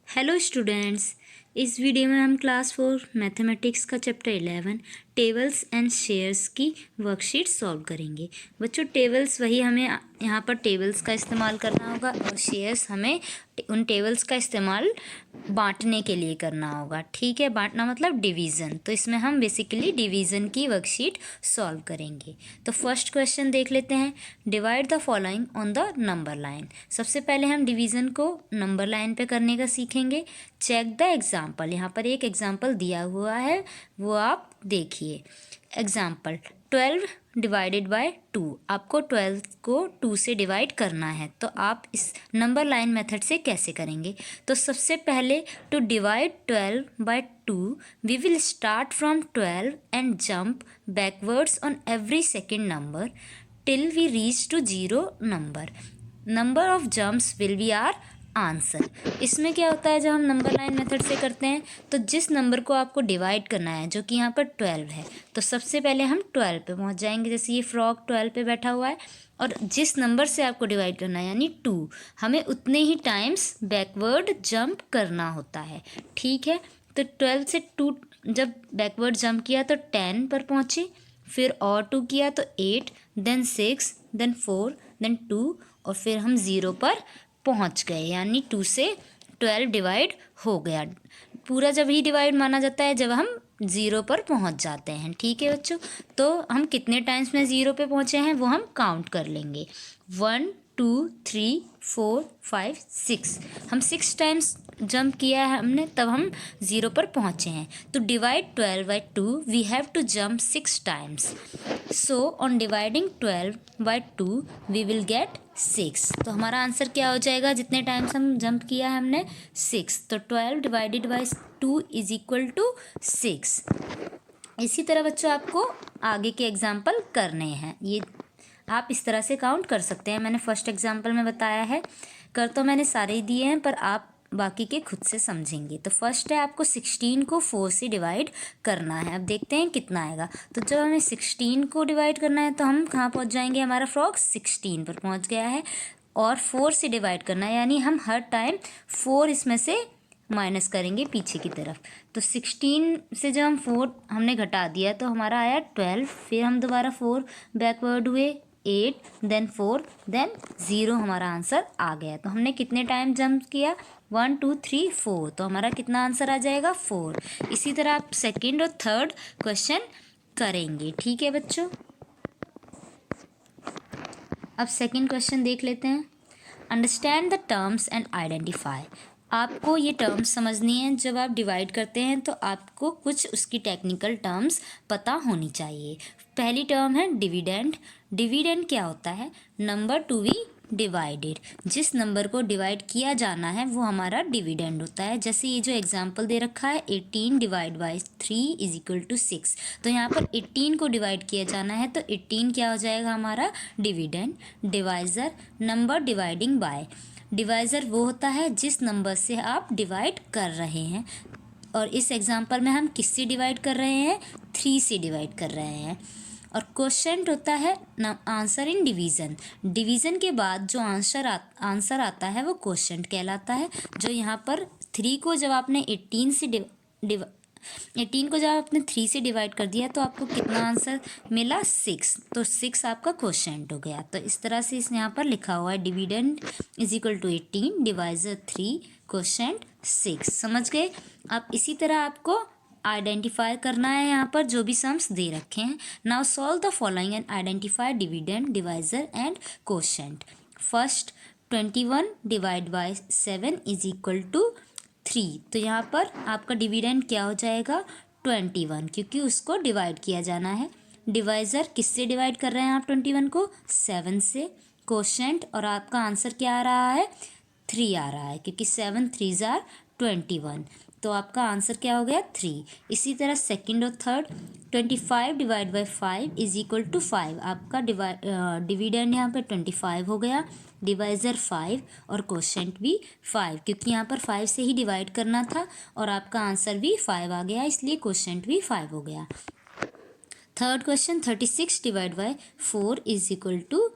Hello students. इस video में हम क्लास 4 मैथमेटिक्स का चैप्टर 11 टेबल्स एंड शेयर्स की वर्कशीट सॉल्व करेंगे। बच्चों, टेबल्स वही हमें यहाँ पर टेबल्स का इस्तेमाल करना होगा और शेयर्स हमें उन टेबल्स का इस्तेमाल बांटने के लिए करना होगा। ठीक है, बांटना मतलब डिवीज़न। तो इसमें हम बेसिकली डिवीज़न की वर्कशीट सॉल्व करेंगे। तो फर्स्ट क्वेश्चन देख लेते हैं। Divide the following on the number line. सबसे पहले हम डिवीज़न को नंबर लाइन पे करने का सीखेंगे। Check the example. यहाँ पर एक एग्जाम्पल दिया हुआ है, वो आप देखिए। Example 12 divided by 2। आपको 12 को 2 से डिवाइड करना है, तो आप इस नंबर लाइन मेथड से कैसे करेंगे? तो सबसे पहले to divide 12 by 2 we will start from 12 and jump backwards on every second number till we reach to 0 number. Number of jumps will be our answer. इसमें क्या होता है, जब हम नंबर लाइन मेथड से करते हैं तो जिस नंबर को आपको डिवाइड करना है, जो कि यहाँ पर 12 है, तो सबसे पहले हम 12 पे पहुँच जाएंगे। जैसे ये फ्रॉग 12 पे बैठा हुआ है और जिस नंबर से आपको डिवाइड करना है यानी 2, हमें उतने ही टाइम्स बैकवर्ड जंप करना होता है। ठीक है, तो 12 से 2 जब बैकवर्ड जंप किया तो 10 पर पहुँचे, फिर और 2 किया तो 8, देन 6, देन 4, देन 2 और फिर हम 0 पर पहुंच गए, यानी 2 से 12 डिवाइड हो गया। पूरा जब ही डिवाइड माना जाता है जब हम 0 पर पहुंच जाते हैं। ठीक है बच्चों, तो हम कितने टाइम्स में 0 पे पहुंचे हैं वो हम काउंट कर लेंगे। 1 2 3 4 5 6। हम 6 टाइम्स जंप किया है हमने, तब हम 0 पर पहुंचे हैं। तो divide 12 by 2 we have to jump 6 times. So on dividing 12 by 2 we will get 6। तो हमारा आंसर क्या हो जाएगा? जितने टाइम्स हम जंप किया है हमने 6, तो 12 divided by 2 is equal to 6। इसी तरह बच्चों आपको आगे के एग्जाम्पल करने हैं। ये आप इस तरह से काउंट कर सकते हैं। मैंने फर्स्ट एग्जाम्पल में बताया है, कर तो मैंने सारे ही दिए हैं पर आप बाकी के खुद से समझेंगे। तो फर्स्ट है, आपको 16 को 4 से डिवाइड करना है। अब देखते हैं कितना आएगा। तो जब हमें 16 को डिवाइड करना है तो हम कहाँ पहुँच जाएंगे? हमारा फ्रॉग 16 पर पहुँच गया है। और 4 से डिवाइड करना है, यानी हम हर टाइम 4 इसमें से माइनस करेंगे पीछे की तरफ। तो 16 से जब हम 4 हमने घटा दिया तो हमारा आया 12। फिर हम दोबारा 4 बैकवर्ड हुए, 8, देन 4, देन 0। हमारा आंसर आ गया। तो हमने कितने टाइम जंप किया? 1 2 3 4। तो हमारा कितना आंसर आ जाएगा? 4। इसी तरह आप सेकेंड और थर्ड क्वेश्चन करेंगे। ठीक है बच्चों, अब सेकेंड क्वेश्चन देख लेते हैं। Understand the terms and identify. आपको ये टर्म्स समझनी है। जब आप डिवाइड करते हैं तो आपको कुछ उसकी टेक्निकल टर्म्स पता होनी चाहिए। पहली टर्म है डिविडेंड। डिविडेंड क्या होता है? Number to be divided. जिस नंबर को डिवाइड किया जाना है वो हमारा डिविडेंड होता है। जैसे ये जो एग्जाम्पल दे रखा है 18 divide by 3 is equal to 6। तो यहाँ पर 18 को डिवाइड किया जाना है तो 18 क्या हो जाएगा? हमारा dividend. Divisor, number dividing by. Divisor वो होता है जिस नंबर से आप डिवाइड कर रहे हैं, और इस एग्जाम्पल में हम किससे डिवाइड कर रहे हैं? 3 से डिवाइड कर रहे हैं। और क्वोशेंट होता है आंसर इन डिवीज़न। डिवीज़न के बाद जो आंसर आता है वो क्वोशेंट कहलाता है। जो यहाँ पर 3 को जब आपने 18 से 18 को जब आपने 3 से डिवाइड कर दिया तो आपको कितना आंसर मिला? 6। तो 6 आपका क्वोशेंट हो गया। तो इस तरह से इसने यहाँ पर लिखा हुआ है dividend is equal to 18 divisor 3 quotient 6। समझ गए? अब इसी तरह आपको आइडेंटिफाई करना है यहाँ पर जो भी सम्स दे रखे हैं। Now solve the following and identify dividend, divisor and quotient. First 21 divide by 7 is equal to 3। तो यहाँ पर आपका डिविडेंड क्या हो जाएगा? 21, क्योंकि उसको डिवाइड किया जाना है। डिवाइजर किससे डिवाइड कर रहे हैं आप 21 को? 7 से। क्वोशेंट, और आपका आंसर क्या आ रहा है? 3 आ रहा है, क्योंकि 7 3 जार 21। तो आपका आंसर क्या हो गया? 3। इसी तरह सेकंड और third 25 divide by 5 is equal to 5। आपका डिविडेंड यहाँ पे 25 हो गया, डिवाइजर 5 और क्वोशेंट भी 5, क्योंकि यहाँ पर 5 से ही डिवाइड करना था और आपका आंसर भी 5 आ गया, इसलिए क्वोशेंट भी 5 हो गया। Third question 36 divide by 4 is equal to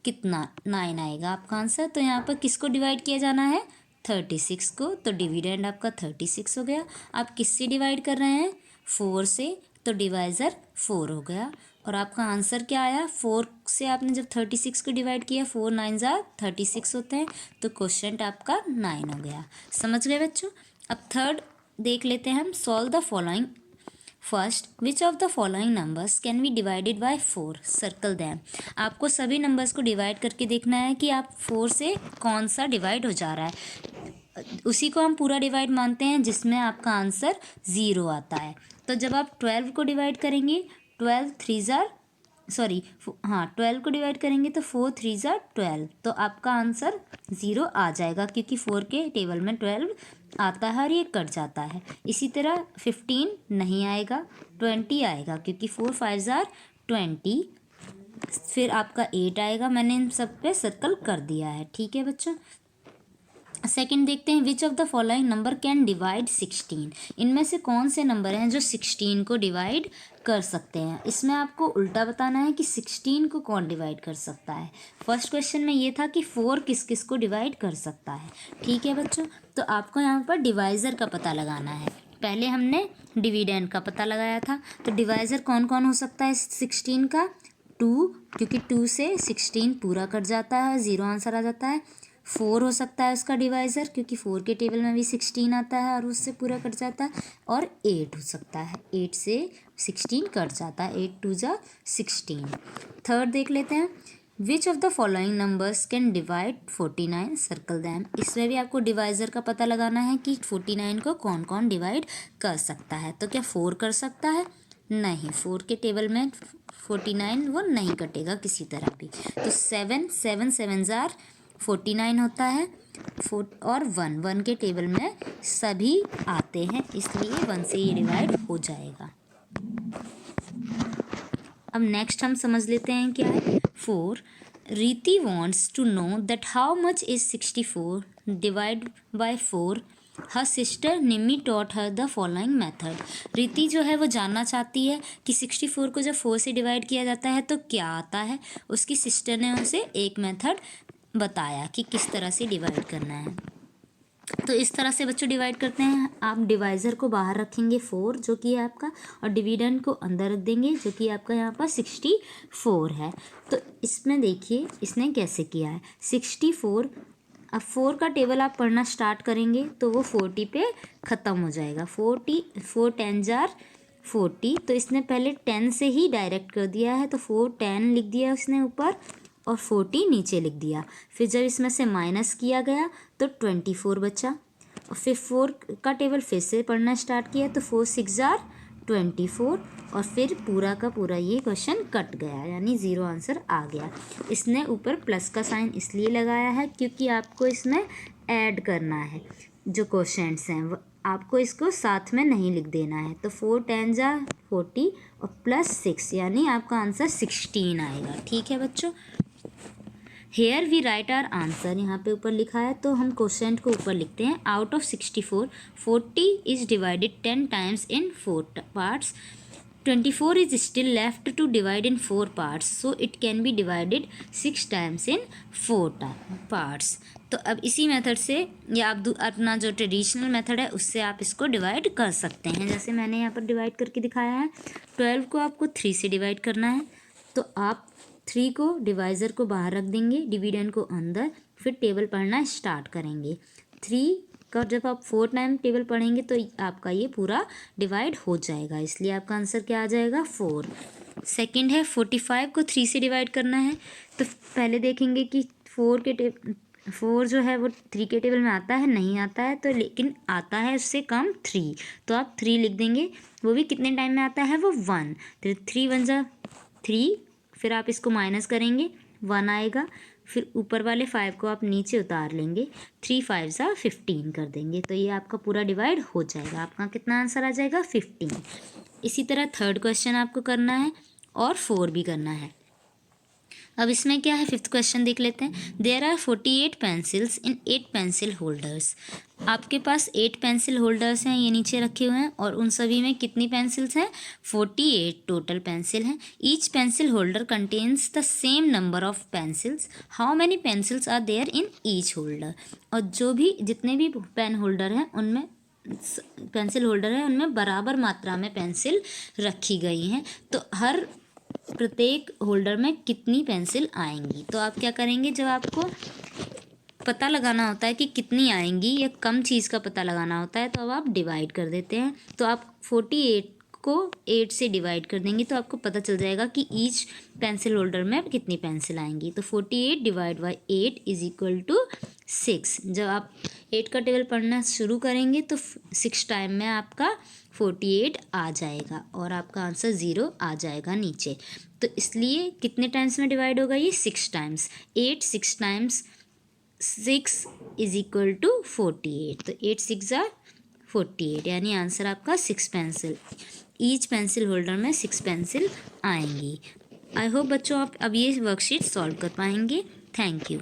कितना? 9 आएगा आपका आंसर। तो यहाँ पर किसको डिवाइड किया जाना है? 36 को, तो डिविडेंड आपका 36 हो गया। आप किससे डिवाइड कर रहे हैं? 4 से, तो डिवाइज़र 4 हो गया। और आपका आंसर क्या आया? 4 से आपने जब 36 को डिवाइड किया, 4 9 36 होते हैं, तो क्वेश्चन आपका 9 हो गया। समझ गए बच्चों? अब थर्ड देख लेते हैं हम। Solve the following. First, which of the following numbers can be divided by 4? Circle them. आपको सभी नंबर्स को डिवाइड करके देखना है कि आप 4 से कौन सा डिवाइड हो जा रहा है। उसी को हम पूरा डिवाइड मानते हैं जिसमें आपका आंसर 0 आता है। तो जब आप 12 को डिवाइड करेंगे, 12 को डिवाइड करेंगे तो 4 3 12, तो आपका आंसर 0 आ जाएगा, क्योंकि 4 के टेबल में 12 आता है और ये कट जाता है। इसी तरह 15 नहीं आएगा, 20 आएगा, क्योंकि 4 5 20। फिर आपका 8 आएगा। मैंने इन सब पे सर्कल कर दिया है। ठीक है बच्चों। सेकंड देखते हैं, which of the following number can divide 16? इनमें से कौन से नंबर हैं जो 16 को डिवाइड कर सकते हैं? इसमें आपको उल्टा बताना है कि 16 को कौन डिवाइड कर सकता है। फर्स्ट क्वेश्चन में ये था कि 4 किस किस को डिवाइड कर सकता है। ठीक है बच्चों, तो आपको यहाँ पर डिवाइज़र का पता लगाना है। पहले हमने डिविडेंड का पता लगाया था, तो डिवाइज़र कौन कौन हो सकता है 16 का? 2, क्योंकि 2 से 16 पूरा कट जाता है, 0 आंसर आ जाता है। 4 हो सकता है उसका डिवाइज़र, क्योंकि 4 के टेबल में भी 16 आता है और उससे पूरा कट जाता है। और 8 हो सकता है, 8 से 16 कट जाता है, 8 2 16। थर्ड देख लेते हैं, which of the following numbers can divide 49? Circle them. इसमें भी आपको डिवाइज़र का पता लगाना है कि 49 को कौन कौन डिवाइड कर सकता है। तो क्या 4 कर सकता है? नहीं, 4 के टेबल में 49 वो नहीं कटेगा किसी तरह भी। तो 7 7 7 49 होता है। 4 और 1 के टेबल में सभी आते हैं, इसलिए 1 से ये डिवाइड हो जाएगा। अब नेक्स्ट हम समझ लेते हैं क्या है। 4, Riti wants to know that how much is 64 divide by 4। Her sister Nimmi taught her the following method. Riti जो है वो जानना चाहती है कि 64 को जब 4 से डिवाइड किया जाता है तो क्या आता है। उसकी सिस्टर ने उसे एक मेथड बताया कि किस तरह से डिवाइड करना है। तो इस तरह से बच्चों डिवाइड करते हैं। आप डिवाइज़र को बाहर रखेंगे 4 जो कि है आपका, और डिविडेंड को अंदर रख देंगे जो कि आपका यहाँ पर 64 है। तो इसमें देखिए इसने कैसे किया है। 64, अब 4 का टेबल आप पढ़ना स्टार्ट करेंगे तो वो 40 पे ख़त्म हो जाएगा। 4 10 40, तो इसने पहले 10 से ही डायरेक्ट कर दिया है, तो 4 10 लिख दिया उसने ऊपर और 40 नीचे लिख दिया। फिर जब इसमें से माइनस किया गया तो 24 बचा, और फिर 4 का टेबल फिर से पढ़ना स्टार्ट किया तो 4 6 24, और फिर पूरा का पूरा ये क्वेश्चन कट गया, यानी 0 आंसर आ गया। इसने ऊपर प्लस का साइन इसलिए लगाया है क्योंकि आपको इसमें ऐड करना है जो क्वेश्चंस हैं, आपको इसको साथ में नहीं लिख देना है। तो 4 10 40 और प्लस 6, यानी आपका आंसर 16 आएगा। ठीक है बच्चों। Here we write our answer, यहाँ पे ऊपर लिखा है तो हम क्वेश्चन को ऊपर लिखते हैं। Out of 64 40 is divided 10 times in 4 parts. 24 is still left to divide in 4 parts, so it can be divided 6 times in 4 parts. तो अब इसी मेथड से या आप अपना जो ट्रेडिशनल मेथड है उससे आप इसको डिवाइड कर सकते हैं। जैसे मैंने यहाँ पर डिवाइड करके दिखाया है। 12 को आपको 3 से डिवाइड करना है, तो आप 3 को डिवाइज़र को बाहर रख देंगे, डिविडेंड को अंदर, फिर टेबल पढ़ना स्टार्ट करेंगे। 3 का जब आप 4 टाइम टेबल पढ़ेंगे तो आपका ये पूरा डिवाइड हो जाएगा, इसलिए आपका आंसर क्या आ जाएगा 4। सेकंड है 45 को 3 से डिवाइड करना है, तो पहले देखेंगे कि 4 जो है वो 3 के टेबल में आता है, नहीं आता है, तो लेकिन आता है उससे कम 3, तो आप 3 लिख देंगे। वो भी कितने टाइम में आता है, वो 1, तो 3 1 3, फिर आप इसको माइनस करेंगे 1 आएगा, फिर ऊपर वाले 5 को आप नीचे उतार लेंगे, 3 5 15 कर देंगे, तो ये आपका पूरा डिवाइड हो जाएगा। आपका कितना आंसर आ जाएगा 15। इसी तरह थर्ड क्वेश्चन आपको करना है और 4 भी करना है। अब इसमें क्या है, फिफ्थ क्वेश्चन देख लेते हैं। There are 48 pencils in 8 pencil holders. आपके पास 8 पेंसिल होल्डर्स हैं, ये नीचे रखे हुए हैं, और उन सभी में कितनी पेंसिल्स हैं, 48 टोटल पेंसिल हैं। Each pencil holder contains the same number of pencils, how many pencils are there in each holder. और जो भी जितने भी पेन होल्डर हैं उनमें पेंसिल होल्डर है उनमें बराबर मात्रा में पेंसिल रखी गई हैं, तो हर प्रत्येक होल्डर में कितनी पेंसिल आएंगी। तो आप क्या करेंगे, जब आपको पता लगाना होता है कि कितनी आएंगी या कम चीज़ का पता लगाना होता है, तो अब आप डिवाइड कर देते हैं। तो आप 48 को 8 से डिवाइड कर देंगे तो आपको पता चल जाएगा कि ईच पेंसिल होल्डर में कितनी पेंसिल आएंगी। तो 48 divide by 8 is equal to 6। जब आप 8 का टेबल पढ़ना शुरू करेंगे तो 6 टाइम में आपका 48 आ जाएगा और आपका आंसर 0 आ जाएगा नीचे। तो इसलिए कितने टाइम्स में डिवाइड होगा ये, 6 times. 8 6 times 6 is equal to 48। तो 8 6 आर 48, यानी आंसर आपका 6 पेंसिल। ईच पेंसिल होल्डर में 6 पेंसिल आएंगी। आई होप बच्चों आप अब ये वर्कशीट सॉल्व कर पाएंगे। Thank you.